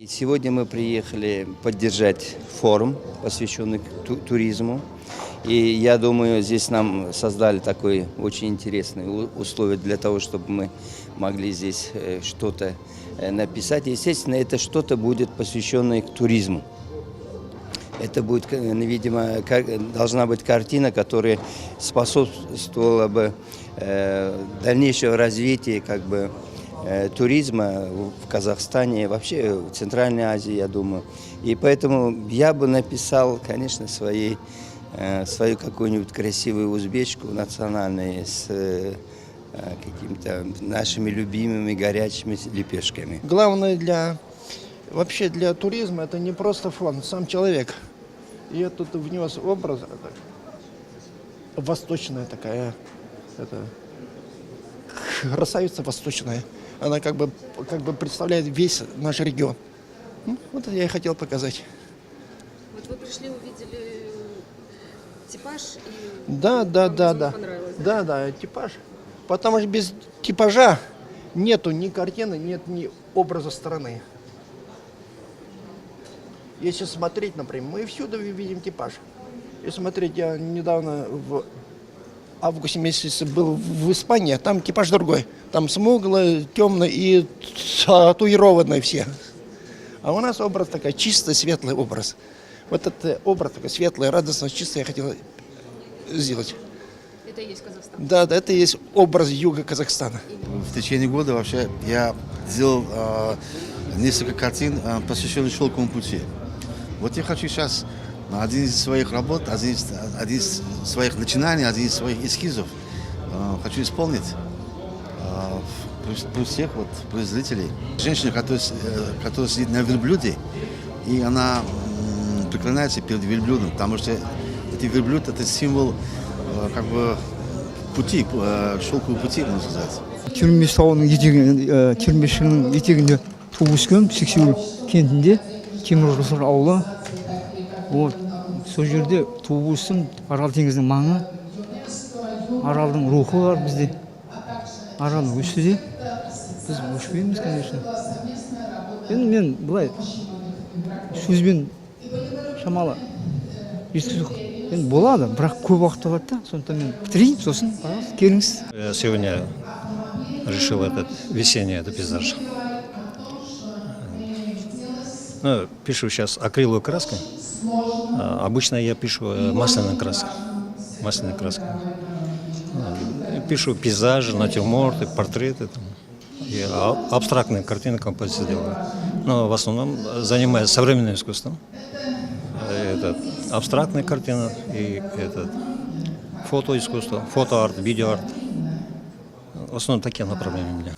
Сегодня мы приехали поддержать форум, посвященный туризму. И я думаю, здесь нам создали такое очень интересное условие для того, чтобы мы могли здесь что-то написать. Естественно, это что-то будет посвященное к туризму. Это будет, видимо, должна быть картина, которая способствовала бы дальнейшему развитию туризма в Казахстане, вообще в Центральной Азии, я думаю. И поэтому я бы написал, конечно, свою какую-нибудь красивую узбечку национальную с какими-то нашими любимыми горячими лепешками. Главное вообще для туризма это не просто фон, сам человек. Я тут внес образ, восточная такая, красавица восточная. Она как бы представляет весь наш регион. Вот это я и хотел показать. Вот вы пришли, увидели типаж и Да. понравилось, да? Да, типаж. Потому что без типажа нету ни картины, нет ни образа страны. Если смотреть, например, мы всюду видим типаж. Если смотреть, я недавно в августе месяце был в Испании, там типаж другой. Там смуглое, темное и татуированное все. А у нас образ такой чистый, светлый образ. Вот этот образ такой светлый, радостный, чистый я хотел сделать. Это и есть Казахстан. Да, это и есть образ юга Казахстана. В течение года вообще я сделал несколько картин, посвященных шелковому пути. Вот я хочу сейчас один из своих работ, один из своих начинаний, один из своих эскизов хочу исполнить при всех при зрителей. Женщина, которая сидит на верблюде, и она преклоняется перед верблюдом, потому что этот верблюд – это символ пути, шелкового пути, можно сказать. Түрмешінің етегінде туып өскен Сексеуіл кентінде Темірқұсыр ауылы. Вот сол жерде туып өстім. Арал теңізінің маңы. Аралдың рухы бар бізде. Арал өсті де біз өшпейміз, конечно. Енді мен былай сөзбен шамалы жеткізу енді болады, бірақ көп уақыт алады да. Сондықтан мен бітірейін, сосын пожалуйста, келіңіз. Сегодня решил этот весенний пейзаж. Ну, пишу сейчас акриловой краской. Обычно я пишу масляной краской. Пишу пейзажи, натюрморты, портреты. И абстрактные картины, композиции делаю. Но в основном занимаюсь современным искусством. Абстрактная картина и фотоискусство, фотоарт, видеоарт. В основном такие направления у меня.